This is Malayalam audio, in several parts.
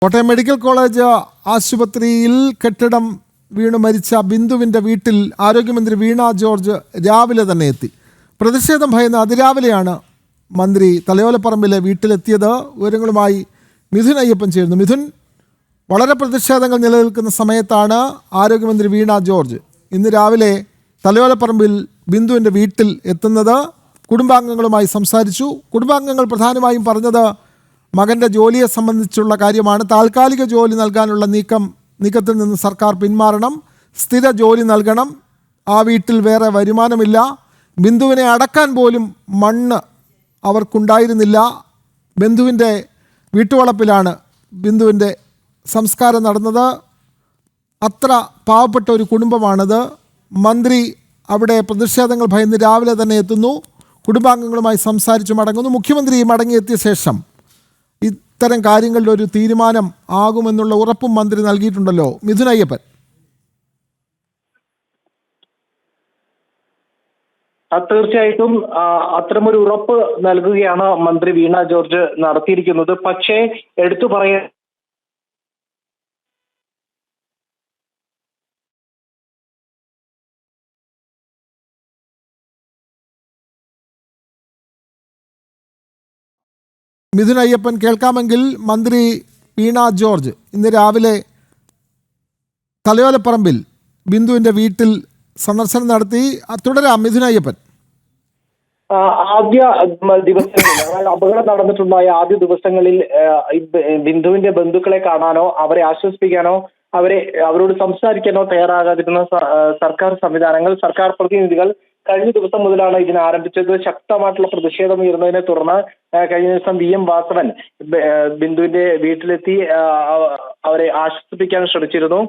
കോട്ടയം മെഡിക്കൽ കോളേജ് ആശുപത്രിയിൽ കെട്ടിടം വീണു മരിച്ച ബിന്ദുവിൻ്റെ വീട്ടിൽ ആരോഗ്യമന്ത്രി വീണ ജോർജ് രാവിലെ തന്നെ എത്തി. പ്രതിഷേധം ഭയന്ന് അതിരാവിലെയാണ് മന്ത്രി തലയോലപ്പറമ്പിലെ വീട്ടിലെത്തിയത്. വിവരങ്ങളുമായി മിഥുൻ അയ്യപ്പൻ ചേരുന്നു. മിഥുൻ, വളരെ പ്രതിഷേധങ്ങൾ നിലനിൽക്കുന്ന സമയത്താണ് ആരോഗ്യമന്ത്രി വീണ ജോർജ് ഇന്ന് രാവിലെ തലയോലപ്പറമ്പിൽ ബിന്ദുവിൻ്റെ വീട്ടിൽ എത്തുന്നത്. കുടുംബാംഗങ്ങളുമായി സംസാരിച്ചു. കുടുംബാംഗങ്ങൾ പ്രധാനമായും പറഞ്ഞത് മകൻ്റെ ജോലിയെ സംബന്ധിച്ചുള്ള കാര്യമാണ്. താൽക്കാലിക ജോലി നൽകാനുള്ള നീക്കത്തിൽ നിന്ന് സർക്കാർ പിന്മാറണം, സ്ഥിര ജോലി നൽകണം, ആ വീട്ടിൽ വേറെ വരുമാനമില്ല, ബിന്ദുവിനെ അടക്കാൻ പോലും മണ്ണ് അവർക്കുണ്ടായിരുന്നില്ല, ബന്ധുവിൻ്റെ വീട്ടുവളപ്പിലാണ് ബിന്ദുവിൻ്റെ സംസ്കാരം നടന്നത്, അത്ര പാവപ്പെട്ട ഒരു കുടുംബമാണത്. മന്ത്രി അവിടെ പ്രതിഷേധങ്ങൾ ഭയന്ന് രാവിലെ തന്നെ എത്തുന്നു, കുടുംബാംഗങ്ങളുമായി സംസാരിച്ചു മടങ്ങുന്നു. മുഖ്യമന്ത്രി മടങ്ങിയെത്തിയ ശേഷം ഇത്തരം കാര്യങ്ങളുടെ ഒരു തീരുമാനം ആകുമെന്നുള്ള ഉറപ്പും മന്ത്രി നൽകിയിട്ടുണ്ടല്ലോ. മിഥുൻ അയ്യപ്പൻ. തീർച്ചയായിട്ടും അത്തരമൊരു ഉറപ്പ് നൽകുകയാണ് മന്ത്രി വീണ ജോർജ് നടത്തിയിരിക്കുന്നത്. പക്ഷേ എടുത്തു പറയാൻ മിഥുൻ അയ്യപ്പൻ കേൾക്കാമെങ്കിൽ, മന്ത്രി വീണ ജോർജ് ഇന്ന് രാവിലെ തലയോലപ്പറമ്പിൽ ബിന്ദുവിൻ്റെ വീട്ടിൽ സന്ദർശനം നടത്തി. തുടരാം മിഥുൻ അയ്യപ്പൻ. ആദ്യ ദിവസങ്ങളിൽ, അതായത് അപകടം നടന്നിട്ടുണ്ടായ ആദ്യ ദിവസങ്ങളിൽ ബിന്ദുവിന്റെ ബന്ധുക്കളെ കാണാനോ അവരെ ആശ്വസിപ്പിക്കാനോ അവരോട് സംസാരിക്കാനോ തയ്യാറാകാതിരുന്ന സർക്കാർ സംവിധാനങ്ങൾ, സർക്കാർ പ്രതിനിധികൾ കഴിഞ്ഞ ദിവസം മുതലാണ് ഇതിന് ആരംഭിച്ചത്. ശക്തമായിട്ടുള്ള പ്രതിഷേധം ഉയർന്നതിനെ തുടർന്ന് കഴിഞ്ഞ ദിവസം VM വാസവൻ ബിന്ദുവിന്റെ വീട്ടിലെത്തി അവരെ ആശ്വസിപ്പിക്കാൻ ശ്രമിച്ചിരുന്നു.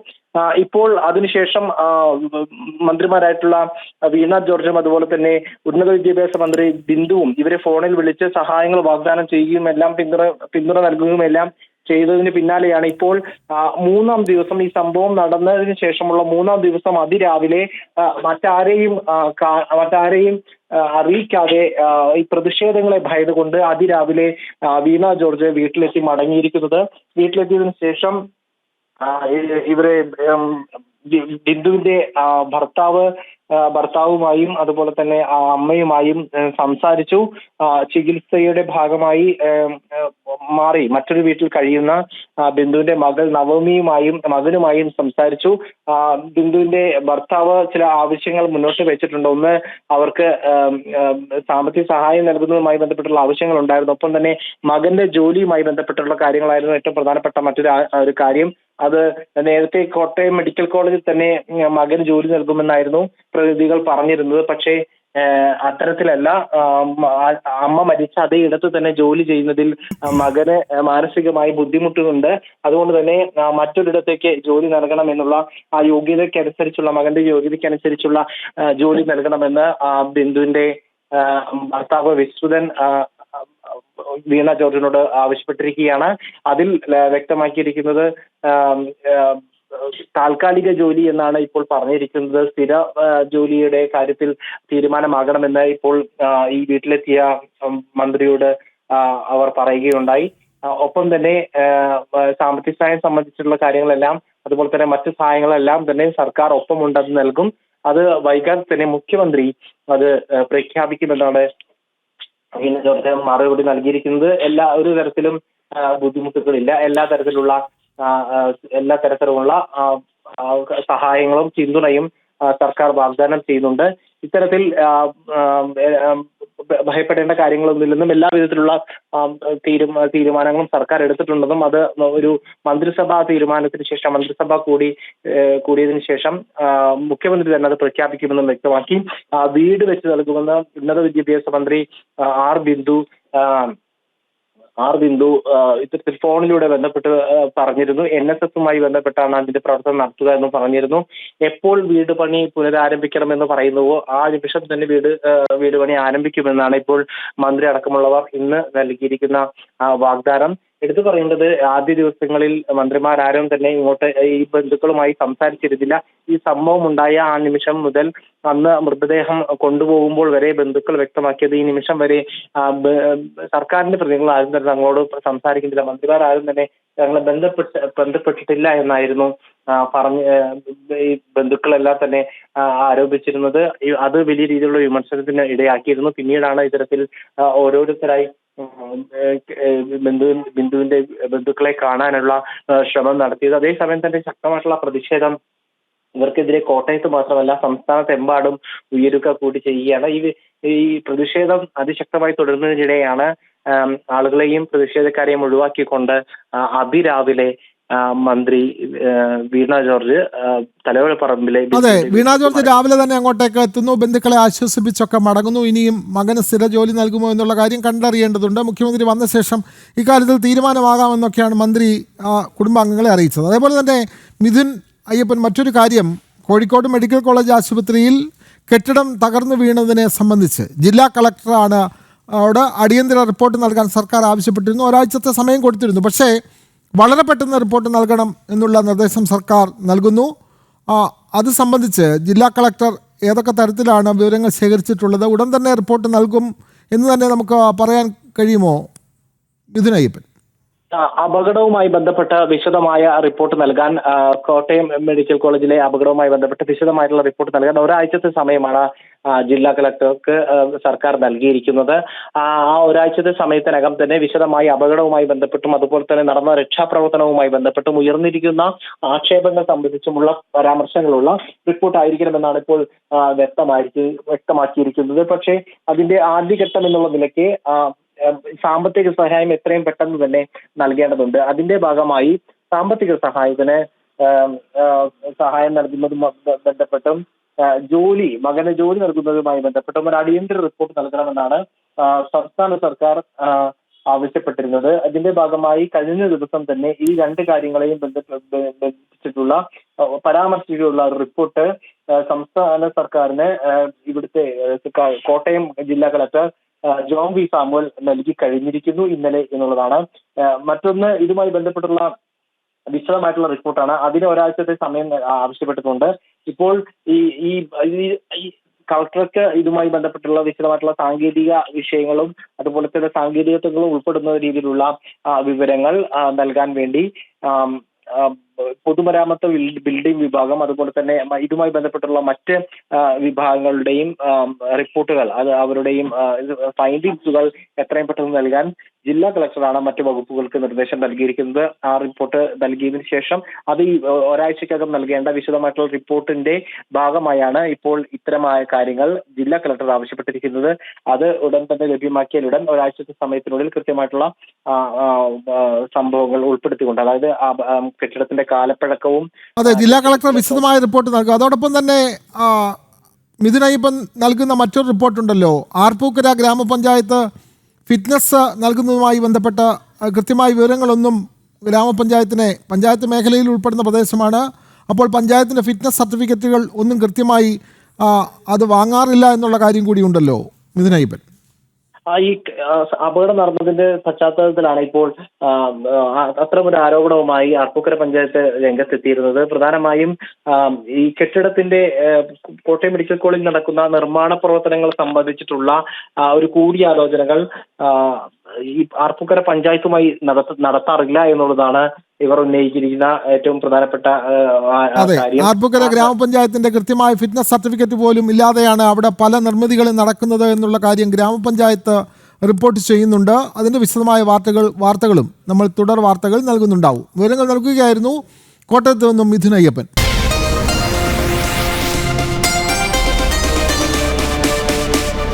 ഇപ്പോൾ അതിനുശേഷം മന്ത്രിമാരായിട്ടുള്ള വീണ ജോർജും അതുപോലെ തന്നെ ഉന്നത വിദ്യാഭ്യാസ മന്ത്രി ബിന്ദുവും ഇവരെ ഫോണിൽ വിളിച്ച് സഹായങ്ങൾ വാഗ്ദാനം ചെയ്യുകയും എല്ലാം പിന്തുണ നൽകുകയും എല്ലാം ചെയ്തതിന് പിന്നാലെയാണ് ഇപ്പോൾ മൂന്നാം ദിവസം, ഈ സംഭവം നടന്നതിന് ശേഷമുള്ള മൂന്നാം ദിവസം അതിരാവിലെ മറ്റാരെയും അറിയിക്കാതെ ഈ പ്രതിഷേധങ്ങളെ ഭയന്നുകൊണ്ട് അതിരാവിലെ വീണ ജോർജ് വീട്ടിലെത്തി മടങ്ങിയിരിക്കുന്നത്. വീട്ടിലെത്തിയതിനു ശേഷം ഇവരെ ബിന്ദുവിന്റെ ഭർത്താവുമായും അതുപോലെ തന്നെ അമ്മയുമായും സംസാരിച്ചു. ചികിത്സയുടെ ഭാഗമായി മാറി മറ്റൊരു വീട്ടിൽ കഴിയുന്ന ബിന്ദുവിന്റെ മകൾ മകനുമായും സംസാരിച്ചു. ബിന്ദുവിന്റെ ഭർത്താവ് ചില ആവശ്യങ്ങൾ മുന്നോട്ട് വെച്ചിട്ടുണ്ട്. ഒന്ന്, അവർക്ക് സാമ്പത്തിക സഹായം നൽകുന്നതുമായി ബന്ധപ്പെട്ടുള്ള ആവശ്യങ്ങൾ ഉണ്ടായിരുന്നു. ഒപ്പം തന്നെ മകന്റെ ജോലിയുമായി ബന്ധപ്പെട്ടുള്ള കാര്യങ്ങളായിരുന്നു ഏറ്റവും പ്രധാനപ്പെട്ട ഒരു കാര്യം. അത് നേരത്തെ കോട്ടയം മെഡിക്കൽ കോളേജിൽ തന്നെ മകന് ജോലി നൽകുമെന്നായിരുന്നു പ്രതിനിധികൾ പറഞ്ഞിരുന്നത്. പക്ഷേ അത്തരത്തിലല്ല. അമ്മ മരിച്ച അതേ ഇടത്ത് തന്നെ ജോലി ചെയ്യുന്നതിൽ മകന് മാനസികമായി ബുദ്ധിമുട്ടുന്നുണ്ട്. അതുകൊണ്ട് തന്നെ മറ്റൊരിടത്തേക്ക് ജോലി നൽകണം എന്നുള്ള ആ മകന്റെ യോഗ്യതയ്ക്കനുസരിച്ചുള്ള ജോലി നൽകണമെന്ന് ബിന്ദുവിന്റെ ഭർത്താവ് വിശ്രുതൻ വീണ ജോർജിനോട് ആവശ്യപ്പെട്ടിരിക്കുകയാണ്. അതിൽ വ്യക്തമാക്കിയിരിക്കുന്നത് താൽക്കാലിക ജോലി എന്നാണ് ഇപ്പോൾ പറഞ്ഞിരിക്കുന്നത്. സ്ഥിര ജോലിയുടെ കാര്യത്തിൽ തീരുമാനമാകണമെന്ന് ഇപ്പോൾ ഈ വീട്ടിലെത്തിയ മന്ത്രിയോട് അവർ പറയുകയുണ്ടായി. ഒപ്പം തന്നെ സാമ്പത്തിക സഹായം സംബന്ധിച്ചുള്ള കാര്യങ്ങളെല്ലാം, അതുപോലെ തന്നെ മറ്റു സഹായങ്ങളെല്ലാം തന്നെ സർക്കാർ ഒപ്പമുണ്ടെന്ന് നൽകും. അത് വൈകാതെ തന്നെ മുഖ്യമന്ത്രി അത് പ്രഖ്യാപിക്കുമെന്നാണ് വീണ ജോർജ് മറുപടി നൽകിയിരിക്കുന്നത്. ഒരു തരത്തിലും ബുദ്ധിമുട്ടുകളില്ല. എല്ലാ തരത്തിലുമുള്ള സഹായങ്ങളും പിന്തുണയും സർക്കാർ വാഗ്ദാനം ചെയ്യുന്നുണ്ട്. ഇത്തരത്തിൽ ഭയപ്പെടേണ്ട കാര്യങ്ങളൊന്നുമില്ലെന്നും എല്ലാ വിധത്തിലുള്ള തീരുമാനങ്ങളും സർക്കാർ എടുത്തിട്ടുണ്ടെന്നും അത് ഒരു മന്ത്രിസഭാ തീരുമാനത്തിന് ശേഷം, മന്ത്രിസഭ കൂടിയതിനു ശേഷം മുഖ്യമന്ത്രി തന്നെ അത് പ്രഖ്യാപിക്കുമെന്നും വ്യക്തമാക്കി. വീട് വെച്ച് നൽകുമെന്ന് ഉന്നത വിദ്യാഭ്യാസ മന്ത്രി ആർ ബിന്ദു ഇത്തരത്തിൽ ഫോണിലൂടെ ബന്ധപ്പെട്ട് പറഞ്ഞിരുന്നു. NSSുമായി ബന്ധപ്പെട്ടാണ് അതിന്റെ പ്രവർത്തനം നടത്തുക എന്ന് പറഞ്ഞിരുന്നു. എപ്പോൾ വീട് പണി പുനരാരംഭിക്കണമെന്ന് പറയുന്നുവോ ആ നിമിഷം തന്നെ വീട് പണി ആരംഭിക്കുമെന്നാണ് ഇപ്പോൾ മന്ത്രി അടക്കമുള്ളവർ ഇന്ന് നൽകിയിരിക്കുന്ന വാഗ്ദാനം. എടുത്തു പറയേണ്ടത് ആദ്യ ദിവസങ്ങളിൽ മന്ത്രിമാരാരും തന്നെ ഇങ്ങോട്ട് ഈ ബന്ധുക്കളുമായി സംസാരിച്ചിരുന്നില്ല. ഈ സംഭവം ഉണ്ടായ ആ നിമിഷം മുതൽ അന്ന് മൃതദേഹം കൊണ്ടുപോകുമ്പോൾ വരെ ബന്ധുക്കൾ വ്യക്തമാക്കിയത് ഈ നിമിഷം വരെ സർക്കാരിന്റെ പ്രതിനിധികൾ ആരും തന്നെ തങ്ങളോട് സംസാരിക്കുന്നില്ല, മന്ത്രിമാരാരും തന്നെ ഞങ്ങളെ ബന്ധപ്പെട്ടിട്ടില്ല എന്നായിരുന്നു പറഞ്ഞ് ഈ ബന്ധുക്കളെല്ലാം തന്നെ ആരോപിച്ചിരുന്നത്. അത് വലിയ രീതിയിലുള്ള വിമർശനത്തിന് ഇടയാക്കിയിരുന്നു. പിന്നീടാണ് ഇത്തരത്തിൽ ഓരോരുത്തരായി ബിന്ദുവിന്റെ ബന്ധുക്കളെ കാണാനുള്ള ശ്രമം നടത്തിയത്. അതേസമയം തന്നെ ശക്തമായിട്ടുള്ള പ്രതിഷേധം ഇവർക്കെതിരെ കോട്ടയത്ത് മാത്രമല്ല സംസ്ഥാനത്തെമ്പാടും ഉയരുക കൂടി ചെയ്യുകയാണ്. ഈ പ്രതിഷേധം അതിശക്തമായി തുടരുന്നതിനിടെയാണ് ആളുകളെയും പ്രതിഷേധക്കാരെയും ഒഴിവാക്കിക്കൊണ്ട് അതിരാവിലെ മന്ത്രി വീണ ജോർജ് തലയോലപ്പറമ്പിലെ അതെ, വീണ ജോർജ് രാവിലെ തന്നെ അങ്ങോട്ടേക്ക് എത്തുന്നു, ബന്ധുക്കളെ ആശ്വസിപ്പിച്ചൊക്കെ മടങ്ങുന്നു. ഇനിയും മകന് സ്ഥിര ജോലി നൽകുമോ എന്നുള്ള കാര്യം കണ്ടറിയേണ്ടതുണ്ട്. മുഖ്യമന്ത്രി വന്ന ശേഷം ഇക്കാര്യത്തിൽ തീരുമാനമാകാമെന്നൊക്കെയാണ് മന്ത്രി കുടുംബാംഗങ്ങളെ അറിയിച്ചത്. അതേപോലെ തന്നെ മിഥുൻ അയ്യപ്പൻ, മറ്റൊരു കാര്യം, കോഴിക്കോട് മെഡിക്കൽ കോളേജ് ആശുപത്രിയിൽ കെട്ടിടം തകർന്നു വീണതിനെ സംബന്ധിച്ച് ജില്ലാ കളക്ടറാണ് അടിയന്തര റിപ്പോർട്ട് നൽകാൻ സർക്കാർ ആവശ്യപ്പെട്ടിരുന്നു. ഒരാഴ്ചത്തെ സമയം കൊടുത്തിരുന്നു. പക്ഷേ വളരെ പെട്ടെന്ന് റിപ്പോർട്ട് നൽകണം എന്നുള്ള നിർദ്ദേശം സർക്കാർ നൽകുന്നു. അത് സംബന്ധിച്ച് ജില്ലാ കളക്ടർ ഏതൊക്കെ തരത്തിലാണ് വിവരങ്ങൾ ശേഖരിച്ചിട്ടുള്ളത്? ഉടൻ തന്നെ റിപ്പോർട്ട് നൽകും എന്ന് തന്നെ നമുക്ക് പറയാൻ കഴിയുമോ മിഥുൻ അയ്യപ്പൻ? അപകടവുമായി ബന്ധപ്പെട്ട വിശദമായ റിപ്പോർട്ട് നൽകാൻ കോട്ടയം മെഡിക്കൽ കോളേജിലെ അപകടവുമായി ബന്ധപ്പെട്ട് വിശദമായിട്ടുള്ള റിപ്പോർട്ട് നൽകാൻ ഒരാഴ്ചത്തെ സമയമാണ് ജില്ലാ കളക്ടർക്ക് സർക്കാർ നൽകിയിരിക്കുന്നത്. ആ ഒരാഴ്ചത്തെ സമയത്തിനകം തന്നെ വിശദമായി അപകടവുമായി ബന്ധപ്പെട്ടും അതുപോലെ തന്നെ നടന്ന രക്ഷാപ്രവർത്തനവുമായി ബന്ധപ്പെട്ടും ഉയർന്നിരിക്കുന്ന ആക്ഷേപങ്ങൾ സംബന്ധിച്ചുമുള്ള പരാമർശങ്ങളുള്ള റിപ്പോർട്ട് ആയിരിക്കണമെന്നാണ് ഇപ്പോൾ വ്യക്തമാക്കിയിരിക്കുന്നത്. പക്ഷേ അതിന്റെ ആദ്യഘട്ടം എന്നുള്ള നിലയ്ക്ക് സാമ്പത്തിക സഹായം എത്രയും പെട്ടെന്ന് തന്നെ നൽകേണ്ടതുണ്ട്. അതിന്റെ ഭാഗമായി സാമ്പത്തിക സഹായത്തിന് സഹായം നൽകുന്നതുമായി ബന്ധപ്പെട്ടും മകന് ജോലി നൽകുന്നതുമായി ബന്ധപ്പെട്ടും ഒരു അടിയന്തര റിപ്പോർട്ട് നൽകണമെന്നാണ് സംസ്ഥാന സർക്കാർ ആവശ്യപ്പെട്ടിരുന്നത്. അതിന്റെ ഭാഗമായി കഴിഞ്ഞ ദിവസം തന്നെ ഈ രണ്ട് കാര്യങ്ങളെയും ബന്ധിപ്പിച്ചിട്ടുള്ള പരാമർശിച്ചിട്ടുള്ള റിപ്പോർട്ട് സംസ്ഥാന സർക്കാരിന് ഇവിടുത്തെ കോട്ടയം ജില്ലാ കളക്ടർ ജോൺ വി സാമുവൽ നൽകി കഴിഞ്ഞിരിക്കുന്നു ഇന്നലെ എന്നുള്ളതാണ്. മറ്റൊന്ന് ഇതുമായി ബന്ധപ്പെട്ടുള്ള വിശദമായിട്ടുള്ള റിപ്പോർട്ടാണ്. അതിന് ഒരാഴ്ചത്തെ സമയം ആവശ്യപ്പെട്ടിട്ടുണ്ട്. ഇപ്പോൾ ഈ കളക്ടർക്ക് ഇതുമായി ബന്ധപ്പെട്ടുള്ള വിശദമായിട്ടുള്ള സാങ്കേതിക വിഷയങ്ങളും അതുപോലെ തന്നെ സാങ്കേതികത്വങ്ങളും ഉൾപ്പെടുന്ന രീതിയിലുള്ള വിവരങ്ങൾ നൽകാൻ വേണ്ടി പൊതുമരാമത്ത് ബിൽഡിംഗ് വിഭാഗം അതുപോലെ തന്നെ ഇതുമായി ബന്ധപ്പെട്ടുള്ള മറ്റ് വിഭാഗങ്ങളുടെയും റിപ്പോർട്ടുകൾ അവരുടെയും ഫൈൻഡിങ്സുകൾ എത്രയും പെട്ടെന്ന് നൽകാൻ ജില്ലാ കളക്ടറാണ് മറ്റു വകുപ്പുകൾക്ക് നിർദ്ദേശം നൽകിയിരിക്കുന്നത്. ആ റിപ്പോർട്ട് നൽകിയതിനു ശേഷം അത് ഈ ഒരാഴ്ചക്കകം നൽകേണ്ട വിശദമായിട്ടുള്ള റിപ്പോർട്ടിന്റെ ഭാഗമായാണ് ഇപ്പോൾ ഇത്തരമായ കാര്യങ്ങൾ ജില്ലാ കളക്ടർ ആവശ്യപ്പെട്ടിരിക്കുന്നത്. അത് ഉടൻ തന്നെ ലഭ്യമാക്കിയാലുടൻ ഒരാഴ്ചത്തെ സമയത്തിനുള്ളിൽ കൃത്യമായിട്ടുള്ള സംഭവങ്ങൾ ഉൾപ്പെടുത്തിക്കൊണ്ട്, അതായത് കെട്ടിടത്തിന്റെ കാലപ്പഴക്കവും അതെ, ജില്ലാ കളക്ടർ വിശദമായ റിപ്പോർട്ട് നൽകും. അതോടൊപ്പം തന്നെ മിഥുൻ അയ്യപ്പൻ നൽകുന്ന മറ്റൊരു റിപ്പോർട്ടുണ്ടല്ലോ, ആർപ്പൂക്കര ഗ്രാമപഞ്ചായത്ത് ഫിറ്റ്നസ് നൽകുന്നതുമായി ബന്ധപ്പെട്ട കൃത്യമായ വിവരങ്ങളൊന്നും പഞ്ചായത്ത് മേഖലയിൽ ഉൾപ്പെടുന്ന പ്രദേശമാണ്. അപ്പോൾ പഞ്ചായത്തിൻ്റെ ഫിറ്റ്നസ് സർട്ടിഫിക്കറ്റുകൾ ഒന്നും കൃത്യമായി അത് വാങ്ങാറില്ല എന്നുള്ള കാര്യം കൂടി ഉണ്ടല്ലോ മിഥുൻ അയ്യപ്പൻ. ഈ അപകടം നടന്നതിന്റെ പശ്ചാത്തലത്തിലാണ് ഇപ്പോൾ അത്തരമൊരു ആരോപണവുമായി ആർപ്പൂക്കര പഞ്ചായത്ത് രംഗത്തെത്തിയിരുന്നത്. പ്രധാനമായും ഈ കെട്ടിടത്തിന്റെ കോട്ടയം മെഡിക്കൽ കോളേജിൽ നടക്കുന്ന നിർമ്മാണ പ്രവർത്തനങ്ങൾ സംബന്ധിച്ചിട്ടുള്ള ഒരു കൂടിയാലോചനകൾ ഈ ആർപ്പൂക്കര പഞ്ചായത്തുമായി നടത്താറില്ല എന്നുള്ളതാണ് ഇവർ ഉന്നയിച്ചിരിക്കുന്ന ഏറ്റവും പ്രധാനപ്പെട്ട കാര്യം. ആർപ്പൂക്കര ഗ്രാമപഞ്ചായത്തിന്റെ കൃത്യമായ ഫിറ്റ്നസ് സർട്ടിഫിക്കറ്റ് പോലും ഇല്ലാതെയാണ് അവിടെ പല നിർമ്മിതികളും നടക്കുന്നത് എന്നുള്ള കാര്യം ഗ്രാമപഞ്ചായത്ത് റിപ്പോർട്ട് ചെയ്യുന്നുണ്ട്. അതിന്റെ വിശദമായ വാർത്തകളും നമ്മൾ തുടർ വാർത്തകൾ നൽകുന്നുണ്ടാവും. വിവരങ്ങൾ നൽകുകയായിരുന്നു കോട്ടയത്ത് നിന്നും മിഥുൻ അയ്യപ്പൻ.